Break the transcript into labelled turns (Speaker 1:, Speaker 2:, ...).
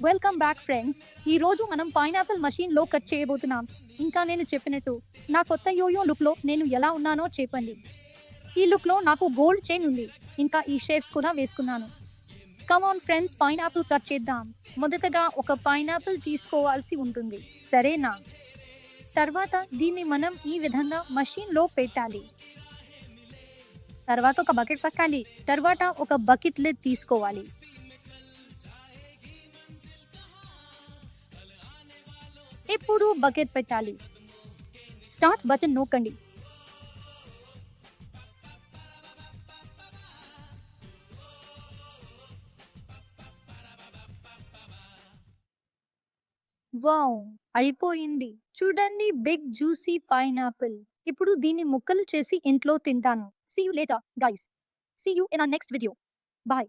Speaker 1: Welcome back friends. ఈ రోజు మనం పైనాపిల్ మషీన్‌లో కట్ చేయబోతున్నాం. ఇంకా నేను చెప్పినట్టు నా కొత్త యోయో లుక్‌లో నేను ఎలా ఉన్నానో చెప్పండి. ఈ లుక్‌లో నాకు గోల్డ్ చైన్ ఉంది. ఇంకా ఈ షేప్స్ కూడా వేసుకున్నాను. Come on friends, pineapple cut చేద్దాం. మొదటగా ఒక పైనాపిల్ తీసుకోవాల్సి ఉంటుంది. సరేనా? తర్వాత దీన్ని మనం ఈ విధంగా మషీన్‌లో పెట్టాలి. తర్వాత ఒక బకెట్ పట్టాలి. తర్వాత ఒక బకెట్ లిడ్ తీసుకోవాలి. ఇప్పుడు బకెట్ పెట్టాలి. స్టార్ట్ బటన్ నొక్కండి. వావ్! అయిపోయింది. చూడండి, బిగ్ జ్యూసీ పైనాపిల్. ఇప్పుడు దీన్ని ముక్కలు చేసి ఇంట్లో తింటాను. See you later guys. See you in our next video. By.